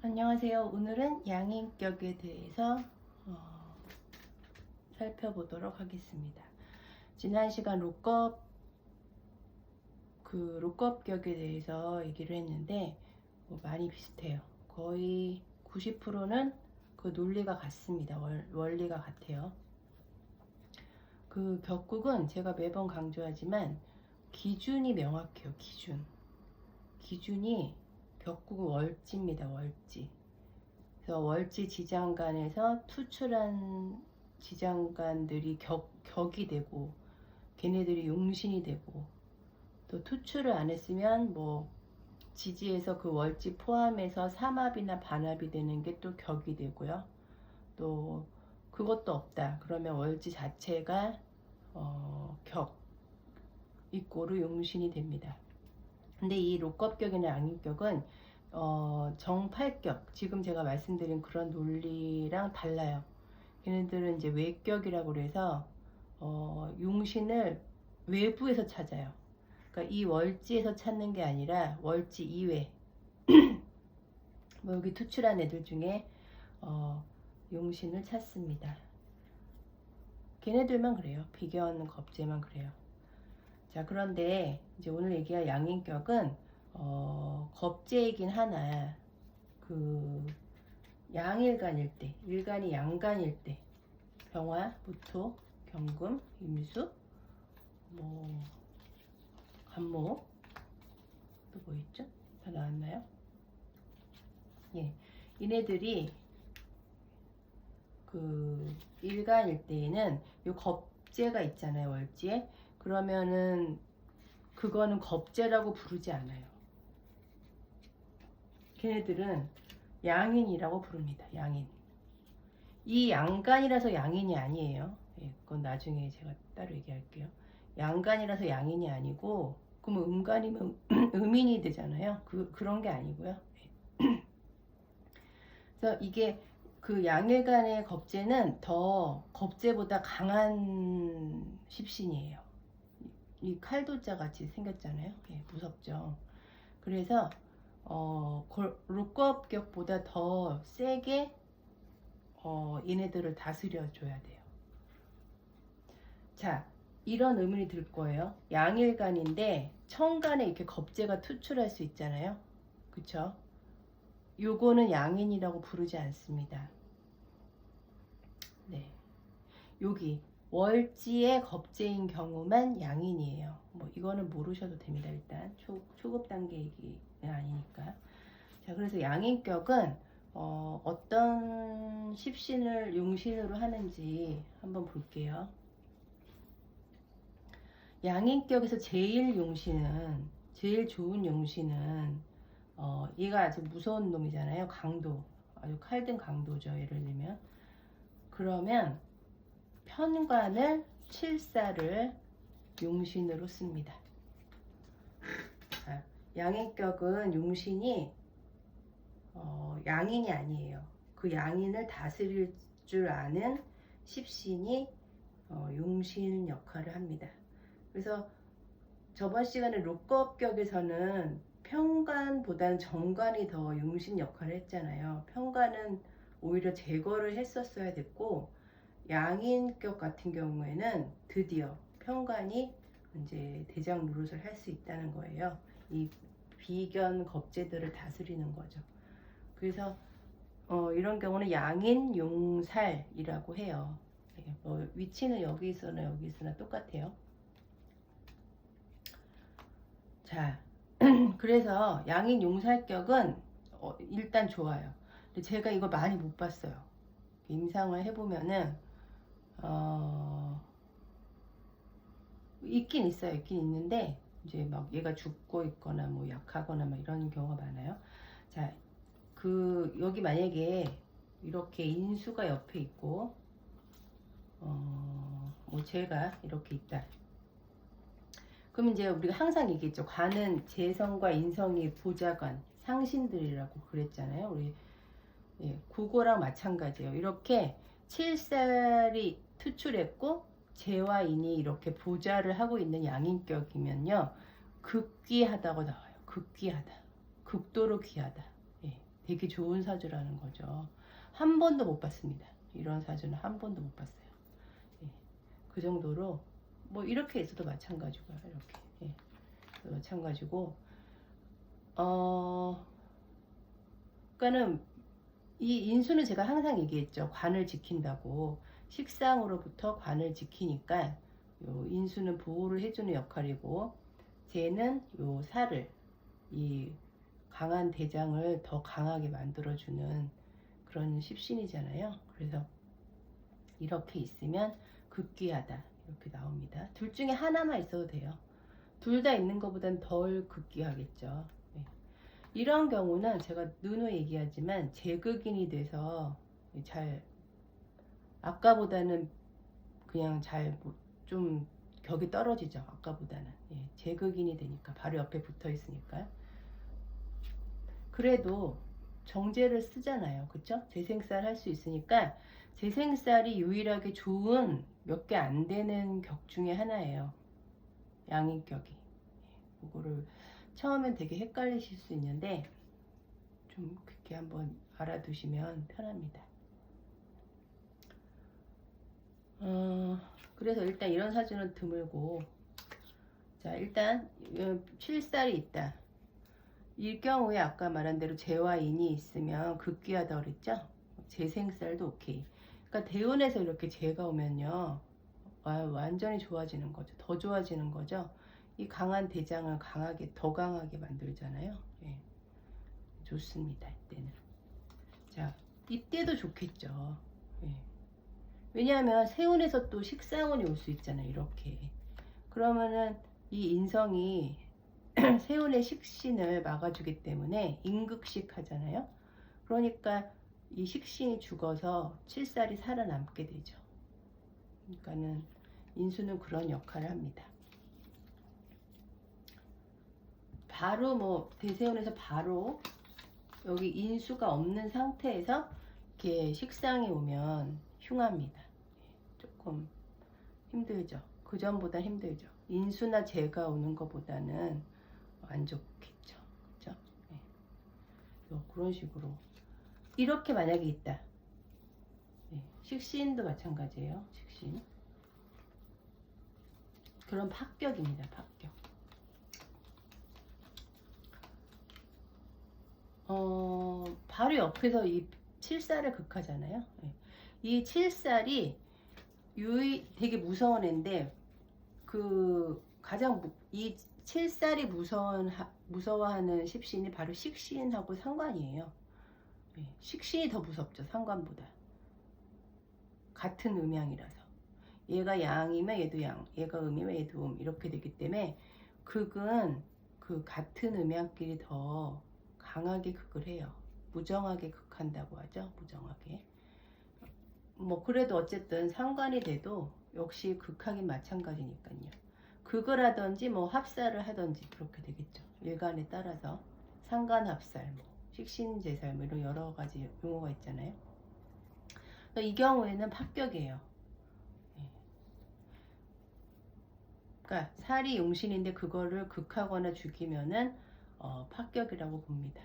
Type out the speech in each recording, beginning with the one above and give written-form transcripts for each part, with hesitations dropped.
안녕하세요. 오늘은 양인격에 대해서 살펴보도록 하겠습니다. 지난 시간 록업격에 대해서 얘기를 했는데 많이 비슷해요. 거의 90%는 그 논리가 같습니다. 원리가 같아요. 그 격국은 제가 매번 강조하지만 기준이 명확해요. 기준이 격국은 월지입니다. 월지. 그래서 월지 지장간에서 투출한 지장간들이 격이 되고 걔네들이 용신이 되고, 또 투출을 안 했으면 뭐 지지에서 그 월지 포함해서 삼합이나 반합이 되는 게 또 격이 되고요. 또 그것도 없다 그러면 월지 자체가 격 이꼬르 용신이 됩니다. 근데 이 록겁격이나 양인격은 정팔격, 지금 제가 말씀드린 그런 논리랑 달라요. 걔네들은 이제 외격이라고 그래서 용신을 외부에서 찾아요. 그러니까 이 월지에서 찾는 게 아니라 월지 이외 뭐 여기 투출한 애들 중에 용신을 찾습니다. 걔네들만 그래요. 비견 겁재만 그래요. 자, 그런데 이제 오늘 얘기할 양인격은 겁재이긴 하나 그 양일간일 때, 일간이 양간일 때, 병화, 무토, 경금, 임수, 뭐 간목, 또 뭐 있죠? 다 나왔나요? 예, 이네들이 그 일간일 때에는 요 겁재가 있잖아요, 월지에. 그러면은 그거는 겁재라고 부르지 않아요. 걔네들은 양인이라고 부릅니다. 양인. 이 양간이라서 양인이 아니에요. 예, 그건 나중에 제가 따로 얘기할게요. 양간이라서 양인이 아니고, 그럼 음간이면 음인이 되잖아요. 그런 게 아니고요. 그래서 이게 그 양일간의 겁재는 더 겁재보다 강한 십신이에요. 이 칼도자 같이 생겼잖아요. 예, 무섭죠. 그래서 록겁격보다 더 세게 얘네들을 다스려 줘야 돼요. 자, 이런 의문이 들 거예요. 양일간인데 천간에 이렇게 겁재가 투출할 수 있잖아요. 그쵸? 요거는 양인이라고 부르지 않습니다. 네, 여기 월지의 겁재인 경우만 양인이에요. 뭐 이거는 모르셔도 됩니다. 일단 초급 단계 얘기는 아니니까. 자, 그래서 양인격은 어떤 십신을 용신으로 하는지 한번 볼게요. 양인격에서 제일 좋은 용신은 얘가 아주 무서운 놈이잖아요. 강도, 아주 칼든 강도죠. 예를 들면 그러면 편관을 칠사를 용신으로 씁니다. 자, 양인격은 용신이 양인이 아니에요. 그 양인을 다스릴 줄 아는 십신이 용신 역할을 합니다. 그래서 저번 시간에 록겁격에서는 편관보다는 정관이 더 용신 역할을 했잖아요. 편관은 오히려 제거를 했었어야 됐고, 양인격 같은 경우에는 드디어 편관이 이제 대장 노릇을 할 수 있다는 거예요. 이 비견 겁재들을 다스리는 거죠. 그래서 이런 경우는 양인 용살이라고 해요. 위치는 여기 있으나 똑같아요. 자, 그래서 양인 용살격은 일단 좋아요. 근데 제가 이걸 많이 못 봤어요. 임상을 해보면은 있긴 있는데 이제 막 얘가 죽고 있거나 뭐 약하거나 막 이런 경우가 많아요. 자, 여기 만약에 이렇게 인수가 옆에 있고 뭐 제가 이렇게 있다. 그럼 이제 우리가 항상 얘기했죠. 관은 재성과 인성이 보좌관, 상신들이라고 그랬잖아요. 우리 그거랑 마찬가지예요. 이렇게 칠살이 투출했고 재와 인이 이렇게 보좌를 하고 있는 양인격이면요, 극귀하다고 나와요. 극귀하다, 극도로 귀하다. 예, 되게 좋은 사주라는 거죠. 한 번도 못 봤습니다. 이런 사주는 한 번도 못 봤어요. 예. 그 정도로 뭐 이렇게 있어도 마찬가지고요. 이렇게 예. 마찬가지고 그러니까는 이 인수는 제가 항상 얘기했죠. 관을 지킨다고. 식상으로부터 관을 지키니까 요 인수는 보호를 해주는 역할이고 쟤는 요 살을 이 강한 대장을 더 강하게 만들어주는 그런 십신이잖아요. 그래서 이렇게 있으면 극귀하다 이렇게 나옵니다. 둘 중에 하나만 있어도 돼요. 둘 다 있는 것보단 덜 극귀하겠죠. 네. 이런 경우는 제가 누누이 얘기하지만 재극인이 돼서 잘 아까보다는 그냥 잘 좀 격이 떨어지죠. 아까보다는 예, 재극인이 되니까 바로 옆에 붙어 있으니까. 그래도 정제를 쓰잖아요. 그쵸? 재생쌀 할 수 있으니까 재생쌀이 유일하게 좋은 몇 개 안 되는 격 중에 하나예요. 양인격이. 그거를 처음엔 되게 헷갈리실 수 있는데 좀 그렇게 한번 알아두시면 편합니다. 그래서 일단 이런 사주는 드물고, 자 일단 칠살이 있다. 이 경우에 아까 말한 대로 재와 인이 있으면 극귀하다 그랬죠. 재생살도 오케이. 그러니까 대운에서 이렇게 재가 오면요 완전히 좋아지는 거죠. 더 좋아지는 거죠. 이 강한 대장을 강하게 더 강하게 만들잖아요. 예. 좋습니다. 이때는. 자 이때도 좋겠죠. 예. 왜냐하면 세운에서 또 식상운이 올 수 있잖아요. 이렇게. 그러면은 이 인성이 세운의 식신을 막아주기 때문에 임극식 하잖아요. 그러니까 이 식신이 죽어서 칠살이 살아남게 되죠. 그러니까는 인수는 그런 역할을 합니다. 바로 뭐 대세운에서 바로 여기 인수가 없는 상태에서 이렇게 식상이 오면 흉합니다. 조금 힘들죠. 그 전보다 힘들죠. 인수나 재가 오는 것보다는 안 좋겠죠. 그죠? 네. 그런 식으로 이렇게 만약에 있다. 네. 식신도 마찬가지예요. 식신. 그런 합격입니다. 합격. 바로 옆에서 이 칠살을 극하잖아요. 네. 이 칠살이 되게 무서운 애인데 그 가장 이 칠살이 무서워하는 십신이 바로 식신하고 상관이에요. 네. 식신이 더 무섭죠. 상관보다. 같은 음양이라서. 얘가 양이면 얘도 양, 얘가 음이면 얘도 이렇게 되기 때문에 극은 그 같은 음양끼리 더 강하게 극을 해요. 무정하게 극한다고 하죠. 무정하게. 뭐 그래도 어쨌든 상관이 돼도 역시 극하긴 마찬가지니까요. 극을 하든지 뭐 합살을 하든지 그렇게 되겠죠. 일간에 따라서 상관합살, 뭐 식신제살 뭐 이런 여러 가지 용어가 있잖아요. 이 경우에는 합격이에요. 그러니까 살이 용신인데 그거를 극하거나 죽이면은 합격이라고 봅니다.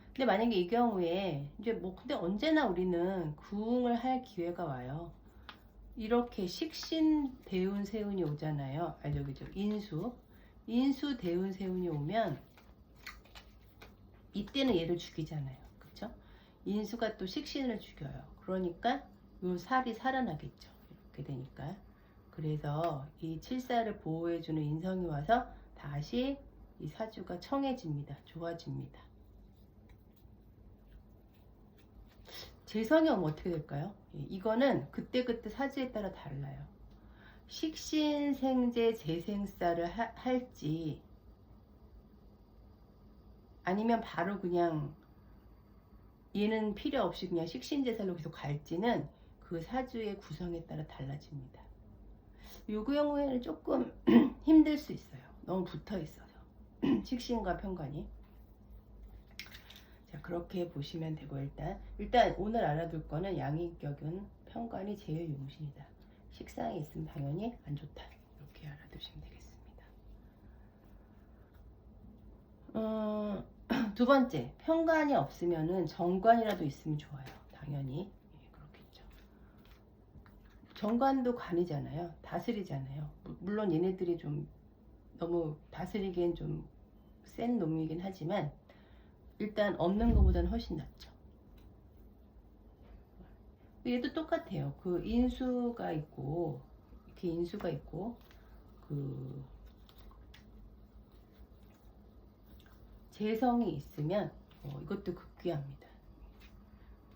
근데 만약에 이 경우에 이제 뭐 근데 언제나 우리는 구응을 할 기회가 와요. 이렇게 식신 대운 세운이 오잖아요. 여기죠. 인수 대운 세운이 오면 이때는 얘를 죽이잖아요. 그쵸? 인수가 또 식신을 죽여요. 그러니까 요 살이 살아나겠죠. 이렇게 되니까. 그래서 이 칠살을 보호해주는 인성이 와서 다시 이 사주가 청해집니다. 좋아집니다. 재성이 오면 어떻게 될까요? 이거는 그때그때 사주에 따라 달라요. 식신생재 재생살을 할지 아니면 바로 그냥 얘는 필요 없이 그냥 식신재살로 계속 갈지는 그 사주의 구성에 따라 달라집니다. 요 경우에는 조금 힘들 수 있어요. 너무 붙어 있어서 식신과 편관이. 자 그렇게 보시면 되고 일단 오늘 알아둘 거는 양인격은 편관이 제일 용신이다. 식상이 있으면 당연히 안 좋다. 이렇게 알아두시면 되겠습니다. 두 번째, 편관이 없으면은 정관이라도 있으면 좋아요. 당연히. 예, 그렇겠죠. 정관도 관이잖아요. 다스리잖아요. 물론 얘네들이 좀 너무 다스리기엔 좀 센 놈이긴 하지만 일단 없는 것보다는 훨씬 낫죠. 얘도 똑같아요. 그 인수가 있고 이렇게 인수가 있고 그 재성이 있으면 이것도 극귀합니다.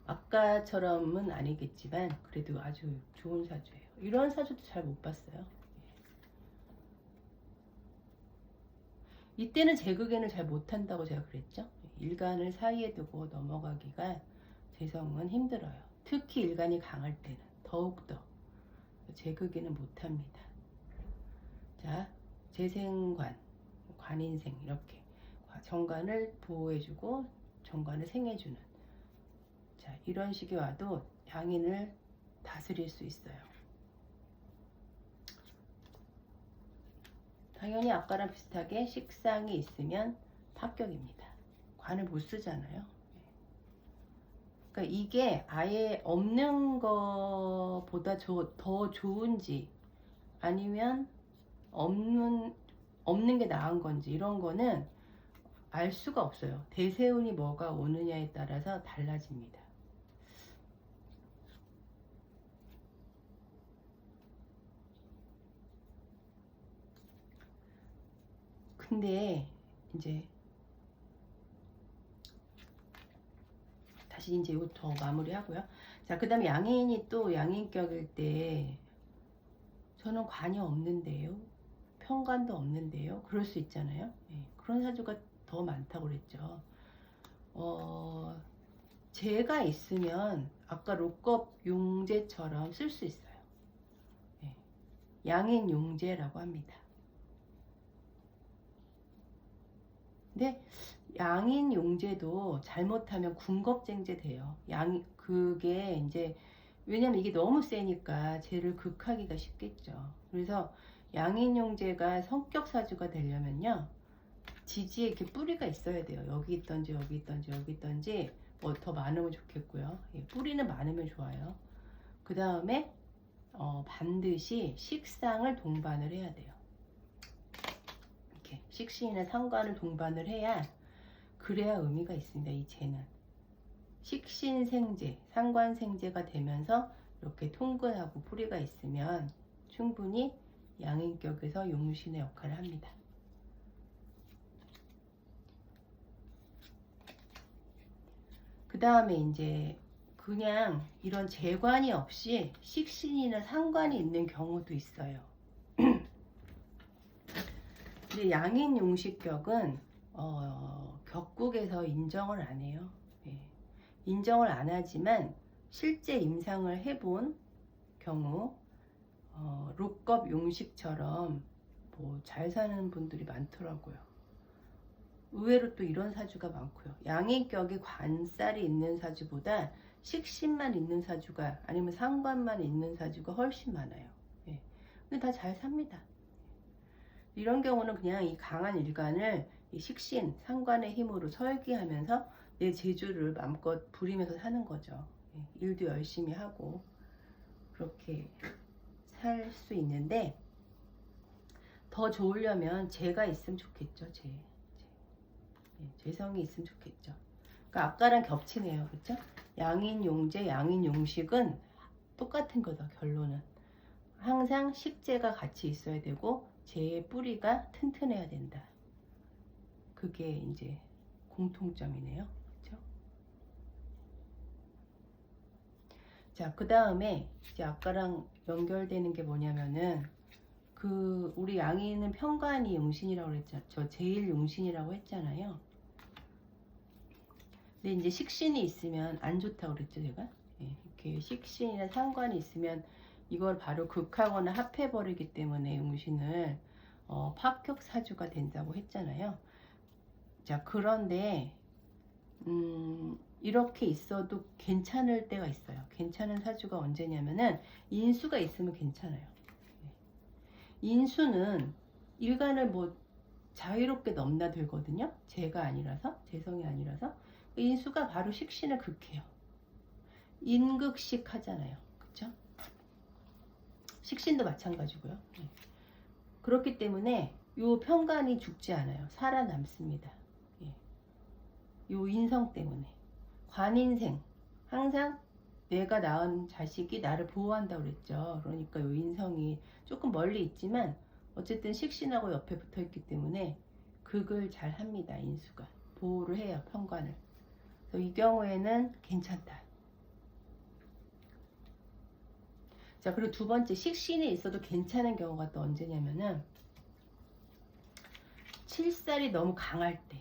아까처럼은 아니겠지만 그래도 아주 좋은 사주예요. 이런 사주도 잘 못 봤어요. 이때는 제극에는 잘 못한다고 제가 그랬죠. 일간을 사이에 두고 넘어가기가 재성은 힘들어요. 특히 일간이 강할 때는 더욱더 제극에는 못합니다. 자, 재생관, 관인생 이렇게 정관을 보호해주고 정관을 생해주는, 자, 이런 식이 와도 양인을 다스릴 수 있어요. 당연히 아까랑 비슷하게 식상이 있으면 합격입니다. 관을 못 쓰잖아요. 그러니까 이게 아예 없는 것보다 더 좋은지 아니면 없는 게 나은 건지 이런 거는 알 수가 없어요. 대세운이 뭐가 오느냐에 따라서 달라집니다. 근데 이제 다시 이제 이거부터 마무리하고요. 자, 그 다음에 양인이 또 양인격일 때 저는 관이 없는데요, 편관도 없는데요, 그럴 수 있잖아요. 네, 그런 사주가 더 많다고 그랬죠. 재가 있으면 아까 록겁 용제처럼 쓸 수 있어요. 네, 양인 용제라고 합니다. 근데 양인 용제도 잘못하면 군겁쟁제 돼요. 그게 이제 왜냐면 이게 너무 세니까 쟤를 극하기가 쉽겠죠. 그래서 양인 용제가 성격 사주가 되려면요, 지지에 이렇게 뿌리가 있어야 돼요. 여기 있던지 여기 있던지 여기 있던지 뭐 더 많으면 좋겠고요. 예, 뿌리는 많으면 좋아요. 그 다음에 반드시 식상을 동반을 해야 돼요. 이렇게 식신이나 상관을 동반을 해야 그래야 의미가 있습니다. 이 재는 식신생재, 상관생재가 되면서 이렇게 통근하고 뿌리가 있으면 충분히 양인격에서 용신의 역할을 합니다. 그 다음에 이제 그냥 이런 재관이 없이 식신이나 상관이 있는 경우도 있어요. 근데 양인 용식격은 격국에서 인정을 안 해요. 예. 인정을 안 하지만 실제 임상을 해본 경우 록겁 용식처럼 뭐 잘 사는 분들이 많더라고요. 의외로 또 이런 사주가 많고요. 양인격이 관살이 있는 사주보다 식신만 있는 사주가 아니면 상관만 있는 사주가 훨씬 많아요. 예. 근데 다 잘 삽니다. 이런 경우는 그냥 이 강한 일간을 이 식신, 상관의 힘으로 설계하면서 내 재주를 마음껏 부리면서 사는 거죠. 예. 일도 열심히 하고 그렇게 살 수 있는데 더 좋으려면 재가 있으면 좋겠죠. 재성이 있으면 좋겠죠. 그러니까 아까랑 겹치네요. 그렇죠? 양인 용재, 양인 용식은 똑같은 거다. 결론은 항상 식재가 같이 있어야 되고 재의 뿌리가 튼튼해야 된다. 그게 이제 공통점이네요. 그렇죠? 자, 그 다음에 이제 아까랑 연결되는 게 뭐냐면은 우리 양인은 편관이 용신이라고 그랬죠. 저 제일 용신이라고 했잖아요. 근데 이제 식신이 있으면 안 좋다고 그랬죠, 제가. 예, 이렇게 식신이나 상관이 있으면 이걸 바로 극하거나 합해버리기 때문에 용신을 파격 사주가 된다고 했잖아요. 자, 그런데 이렇게 있어도 괜찮을 때가 있어요. 괜찮은 사주가 언제냐면은 인수가 있으면 괜찮아요. 인수는 일간을 뭐 자유롭게 넘나들거든요. 제가 아니라서, 재성이 아니라서. 인수가 바로 식신을 극해요. 인극식 하잖아요. 그쵸? 식신도 마찬가지고요. 네. 그렇기 때문에 요 편관이 죽지 않아요. 살아남습니다. 예. 요 인성 때문에. 관인생. 항상 내가 낳은 자식이 나를 보호한다고 그랬죠. 그러니까 요 인성이 조금 멀리 있지만 어쨌든 식신하고 옆에 붙어 있기 때문에 극을 잘 합니다. 인수가. 보호를 해요. 편관을. 그래서 이 경우에는 괜찮다. 자, 그리고 두 번째, 식신이 있어도 괜찮은 경우가 또 언제냐면은 칠살이 너무 강할 때.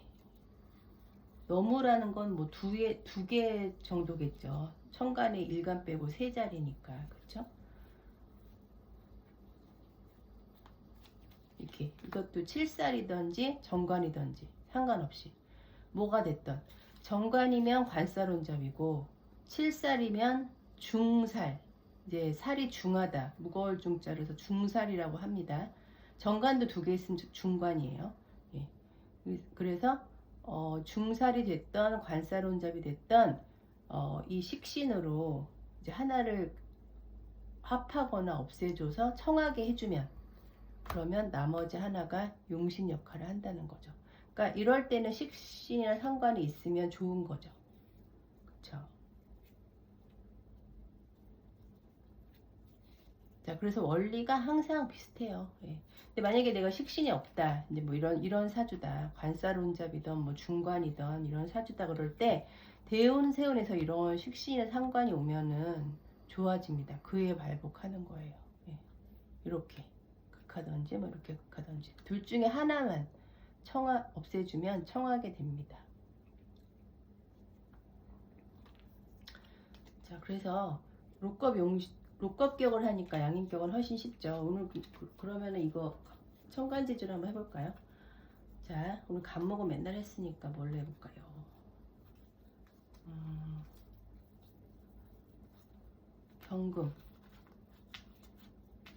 너무라는 건 뭐 두 개 정도겠죠. 천간에 일간 빼고 세 자리니까. 그렇죠? 이렇게 이것도 칠살이든지 정관이든지 상관없이 뭐가 됐든 정관이면 관살혼잡이고 칠살이면 중살, 이제 살이 중하다, 무거울 중자로 해서 중살이라고 합니다. 정관도 두 개 있으면 중관이에요. 예. 그래서 중살이 됐던 관살혼잡이 됐던 이 식신으로 이제 하나를 합하거나 없애줘서 청하게 해주면, 그러면 나머지 하나가 용신 역할을 한다는 거죠. 그러니까 이럴 때는 식신이랑 상관이 있으면 좋은 거죠. 그쵸? 자, 그래서 원리가 항상 비슷해요. 예. 근데 만약에 내가 식신이 없다, 이제 뭐 이런 사주다, 관살혼잡이든 뭐 중관이든 이런 사주다 그럴 때 대운세운에서 이런 식신이나 상관이 오면은 좋아집니다. 그에 발복하는 거예요. 예. 이렇게 극하든지 뭐 이렇게 극하든지 둘 중에 하나만 없애주면 청하게 됩니다. 자, 그래서 록겁격을 하니까 양인격은 훨씬 쉽죠. 오늘 그러면은 이거 천간지주를 한번 해볼까요? 자, 오늘 간목은 맨날 했으니까 뭘로 해볼까요?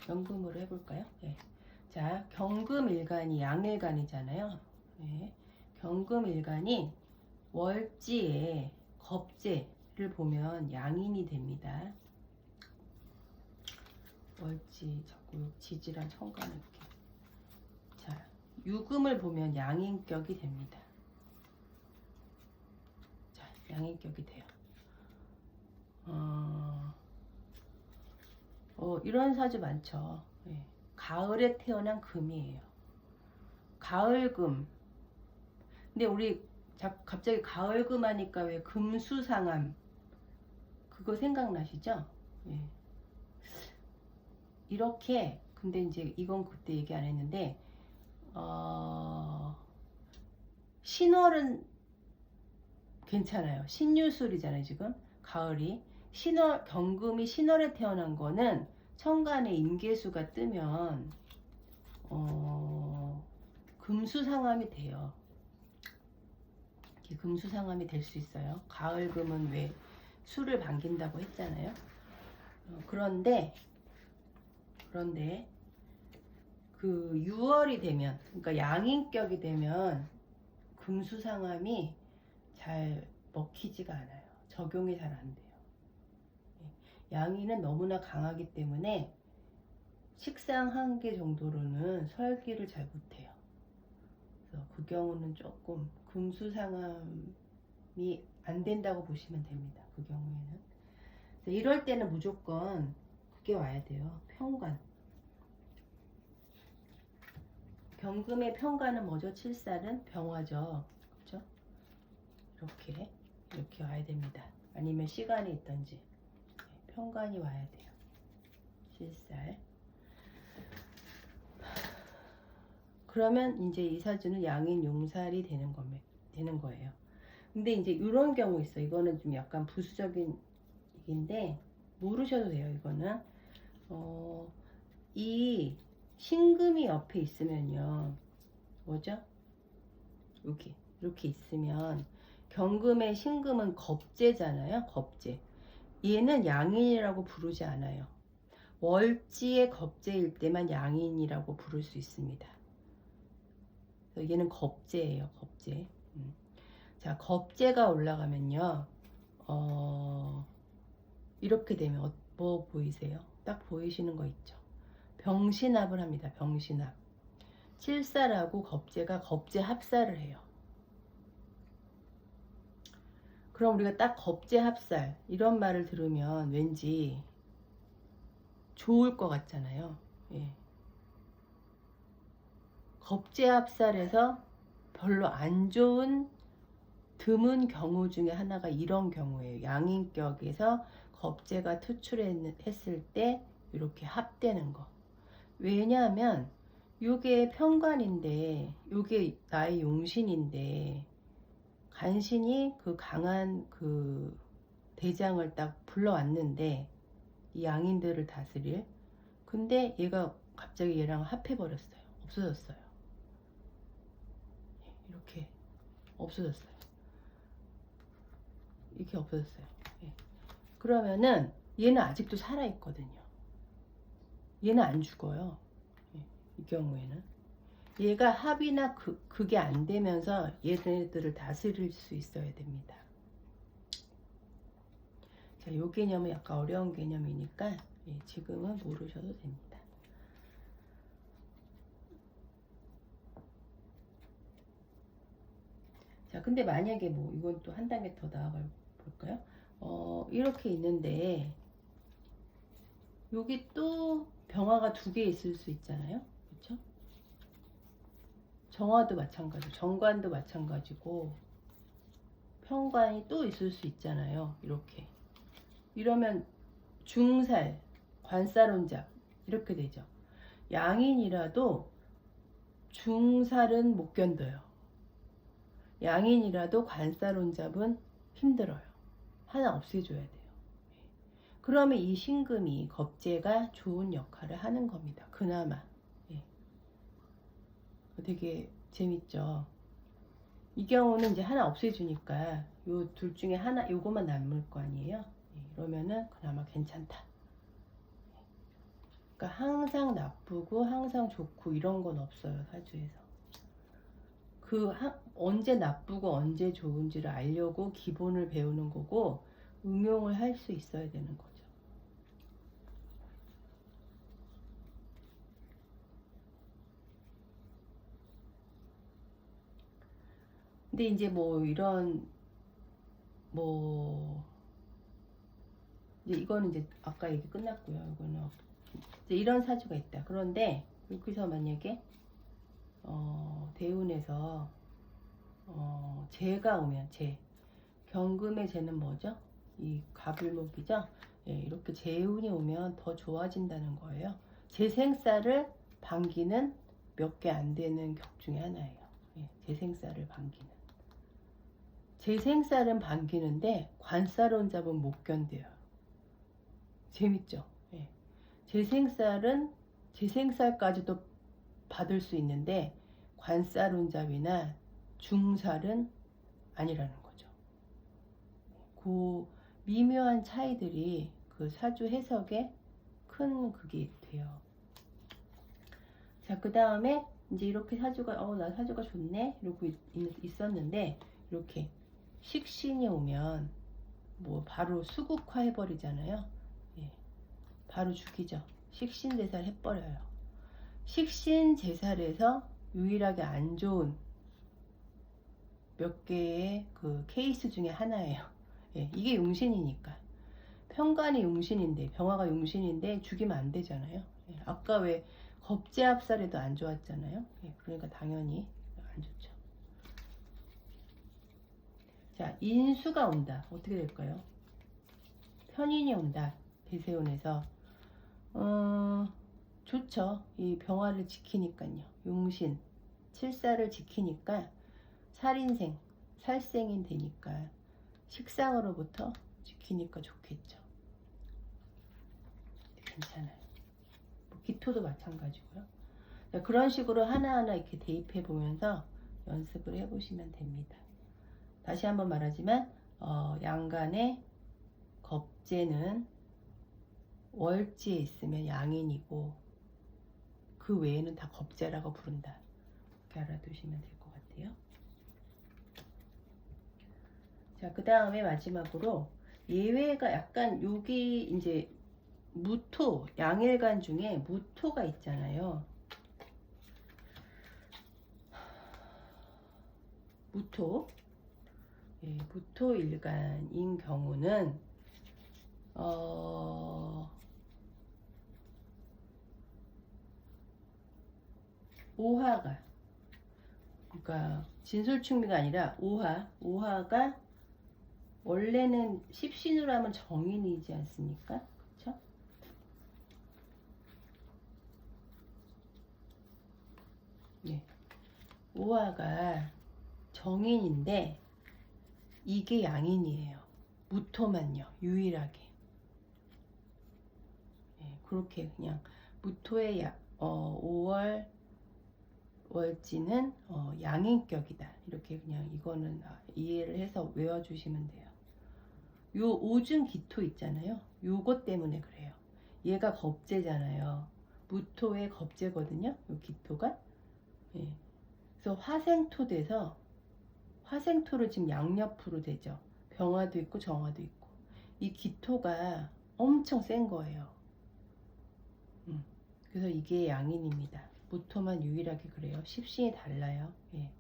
경금으로 해볼까요? 네. 자, 경금일간이 양일간이잖아요. 네. 경금일간이 월지에 겁재를 보면 양인이 됩니다. 월지, 자꾸 지지랑 천간을 이렇게. 자, 유금을 보면 양인격이 됩니다. 자, 양인격이 돼요. 이런 사주 많죠. 예. 가을에 태어난 금이에요. 가을금. 근데 우리 갑자기 가을금 하니까 왜 금수상함 그거 생각나시죠? 예. 이렇게, 근데 이제 이건 그때 얘기 안 했는데 신월은 괜찮아요. 신유술이잖아요. 지금 가을이 경금이 신월에 태어난 거는 천간에 임계수가 뜨면 금수상함이 돼요. 금수상함이 될 수 있어요. 가을금은 왜 술을 반긴다고 했잖아요. 그런데 그 6월이 되면, 그러니까 양인격이 되면 금수상함이 잘 먹히지가 않아요. 적용이 잘 안 돼요. 양인은 너무나 강하기 때문에 식상 한 개 정도로는 설기를 잘 못해요. 그래서 그 경우는 조금 금수상함이 안 된다고 보시면 됩니다. 그 경우에는. 이럴 때는 무조건 그게 와야 돼요. 편관. 경금의 편관은 뭐죠? 칠살은 병화죠. 그렇죠? 이렇게 와야 됩니다. 아니면 시간이 있던지. 편관이 와야 돼요. 칠살. 그러면 이제 이 사주는 양인 용살이 되는 거예요. 근데 이제 이런 경우 있어요. 이거는 좀 약간 부수적인 얘기인데 모르셔도 돼요. 이거는 이 신금이 옆에 있으면요, 뭐죠? 여기 이렇게 있으면 경금의 신금은 겁재잖아요. 겁재. 얘는 양인이라고 부르지 않아요. 월지의 겁재일 때만 양인이라고 부를 수 있습니다. 그래서 얘는 겁재예요. 겁재. 자, 겁재가 올라가면요. 이렇게 되면 뭐 보이세요? 딱 보이시는 거 있죠? 병신합을 합니다. 병신합. 칠살하고 겁재가 겁재 합살을 해요. 그럼 우리가 딱 겁재 합살 이런 말을 들으면 왠지 좋을 것 같잖아요. 예. 겁재 합살에서 별로 안 좋은 드문 경우 중에 하나가 이런 경우예요. 양인격에서 겁재가 투출했을 때 이렇게 합되는 거. 왜냐하면 요게 편관인데 요게 나의 용신인데 간신히 그 강한 그 대장을 딱 불러왔는데 이 양인들을 다스릴 근데 얘가 갑자기 얘랑 합해버렸어요. 없어졌어요. 이렇게 없어졌어요. 이렇게 없어졌어요. 예. 그러면은 얘는 아직도 살아있거든요. 얘는 안 죽어요. 예. 이 경우에는 얘가 합이나 그게 안 되면서 얘네들을 다스릴 수 있어야 됩니다. 자, 요 개념은 약간 어려운 개념이니까 예, 지금은 모르셔도 됩니다. 자, 근데 만약에 뭐 이건 또 한 단계 더 나아가 볼까요? 이렇게 있는데 여기 또 병화가 2개 있을 수 있잖아요. 그렇죠? 정화도 마찬가지고 정관도 마찬가지고 편관이 또 있을 수 있잖아요. 이렇게 이러면 중살, 관살혼잡 이렇게 되죠. 양인이라도 중살은 못 견뎌요. 양인이라도 관살혼잡은 힘들어요. 하나 없애줘야 돼요. 그러면 이 신금이 겁재가 좋은 역할을 하는 겁니다. 그나마. 예. 되게 재밌죠. 이 경우는 이제 하나 없애주니까 요 둘 중에 하나 요거만 남을 거 아니에요. 예. 이러면은 그나마 괜찮다. 그러니까 항상 나쁘고 항상 좋고 이런 건 없어요. 사주에서. 언제 나쁘고 언제 좋은지를 알려고 기본을 배우는 거고 응용을 할 수 있어야 되는 거죠. 근데 이제 뭐 이런 뭐 이제 이거는 이제 아까 얘기 끝났고요. 이거는 이제 이런 사주가 있다. 그런데 여기서 만약에 대운에서 재가 오면 경금의 재는 뭐죠? 이 갑을목이죠. 예, 이렇게 재운이 오면 더 좋아진다는 거예요. 재생살을 반기는 몇 개 안 되는 격 중에 하나예요. 예, 재생살을 반기는. 재생살은 반기는데 관살혼잡은 못 견뎌요. 재밌죠? 예. 재생살까지도 받을 수 있는데 관살혼잡이나 중살은 아니라는 거죠. 그 미묘한 차이들이 그 사주 해석에 큰 그게 돼요. 자, 그 다음에 이제 이렇게 사주가 나 사주가 좋네 이러고 있었는데 이렇게 식신이 오면 뭐 바로 수국화 해버리잖아요. 예, 바로 죽이죠. 식신제살 해버려요. 식신제살에서 유일하게 안 좋은 몇 개의 그 케이스 중에 하나예요. 예, 이게 용신이니까. 편관이 용신인데 병화가 용신인데 죽이면 안 되잖아요. 예, 아까 왜 겁재합살에도 안 좋았잖아요. 예, 그러니까 당연히 안 좋죠. 자, 인수가 온다. 어떻게 될까요? 편인이 온다. 대세운에서 좋죠. 이 병화를 지키니까요. 용신, 칠사를 지키니까 살인생, 살생인 되니까 식상으로부터 지키니까 좋겠죠. 괜찮아요. 뭐 기토도 마찬가지고요. 그런 식으로 하나하나 이렇게 대입해 보면서 연습을 해보시면 됩니다. 다시 한번 말하지만 양간의 겁재는 월지에 있으면 양인이고 그 외에는 다 겁재라고 부른다. 이렇게 알아두시면 될 것 같아요. 자, 그 다음에 마지막으로 예외가 약간 여기 이제 무토, 양일간 중에 무토가 있잖아요. 무토, 예, 무토 일간인 경우는 오화가, 그러니까 진솔충미가 아니라 오화가 원래는 십신으로 하면 정인이지 않습니까? 그쵸? 네. 오화가 정인인데 이게 양인이에요. 무토만요. 유일하게. 네, 그렇게 그냥 무토의 5월 월지는 양인격이다. 이렇게 그냥 이거는 이해를 해서 외워주시면 돼요. 요 오중 기토 있잖아요. 요것 때문에 그래요. 얘가 겁재잖아요. 무토의 겁재거든요. 요 기토가. 예. 그래서 화생토 돼서 화생토를 지금 양옆으로 되죠. 병화도 있고 정화도 있고. 이 기토가 엄청 센 거예요. 그래서 이게 양인입니다. 무토만 유일하게 그래요. 십신이 달라요. 예.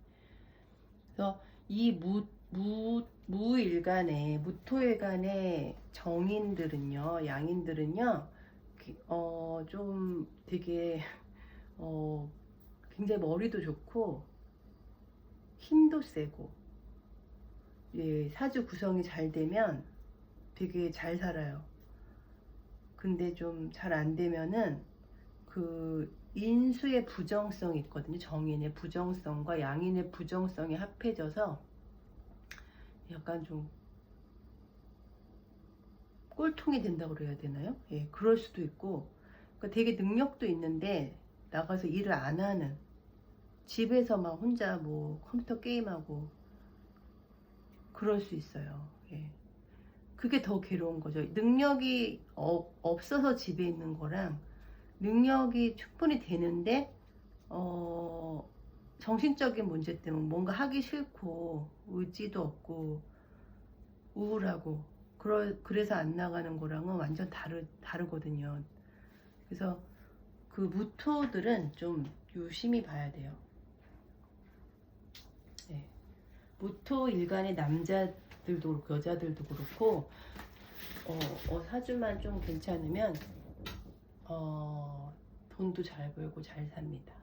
그래서 이 무일간의 무토일간의 정인들은요, 양인들은요, 좀 되게 굉장히 머리도 좋고 힘도 세고, 예, 사주 구성이 잘 되면 되게 잘 살아요. 근데 좀 잘 안 되면은 그 인수의 부정성이 있거든요. 정인의 부정성과 양인의 부정성이 합해져서 약간 좀 꼴통이 된다고 그래야 되나요? 예, 그럴 수도 있고, 그러니까 되게 능력도 있는데 나가서 일을 안 하는, 집에서 막 혼자 뭐 컴퓨터 게임하고 그럴 수 있어요. 예. 그게 더 괴로운 거죠. 능력이 없어서 집에 있는 거랑 능력이 충분히 되는데 정신적인 문제 때문에 뭔가 하기 싫고 의지도 없고 우울하고 그래서 안 나가는 거랑은 완전 다르거든요. 그래서 그 무토들은 좀 유심히 봐야 돼요. 네. 무토 일간의 남자들도 그렇고 여자들도 그렇고 사주만 좀 괜찮으면 돈도 잘 벌고 잘 삽니다.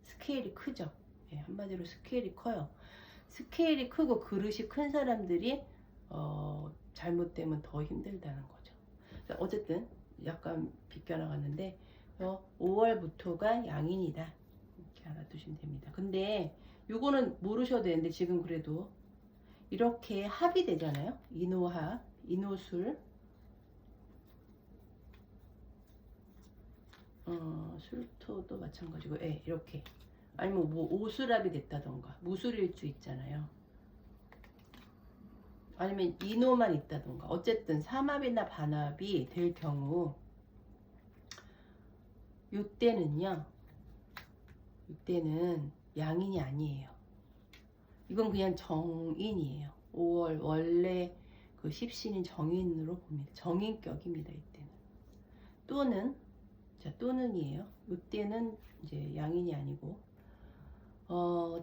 스케일이 크죠. 예, 한마디로 스케일이 커요. 스케일이 크고 그릇이 큰 사람들이 잘못되면 더 힘들다는 거죠. 어쨌든 약간 비껴나갔는데 5월부터가 양인이다. 이렇게 알아두시면 됩니다. 근데 요거는 모르셔도 되는데 지금 그래도 이렇게 합이 되잖아요. 인호합, 인호술, 술토도 마찬가지고, 예, 이렇게. 아니면 뭐 오수랍이 됐다던가, 무술일주 있잖아요. 아니면 인호만 있다던가. 어쨌든 삼합이나 반합이 될 경우, 이때는 양인이 아니에요. 이건 그냥 정인이에요. 5월 원래 그 십신인 정인으로 봅니다. 정인격입니다. 이때는. 또는이에요. 이때는 이제 양인이 아니고,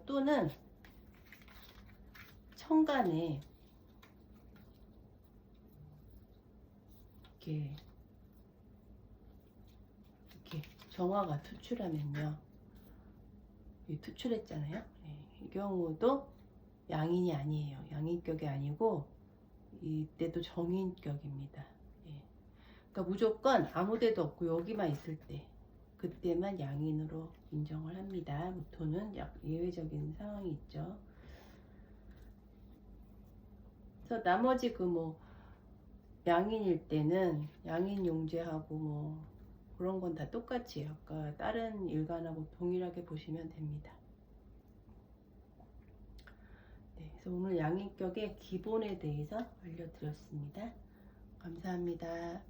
또는 천간에 이렇게 정화가 투출하면요, 투출했잖아요. 이 경우도 양인이 아니에요. 양인격이 아니고 이때도 정인격입니다. 예. 그러니까 무조건 아무데도 없고 여기만 있을 때 그때만 양인으로 인정을 합니다. 무토는 예외적인 상황이 있죠. 그래서 나머지 양인일 때는 양인 용제하고 그런 건 다 똑같이 아까 다른 일간하고 동일하게 보시면 됩니다. 네, 그래서 오늘 양인격의 기본에 대해서 알려드렸습니다. 감사합니다.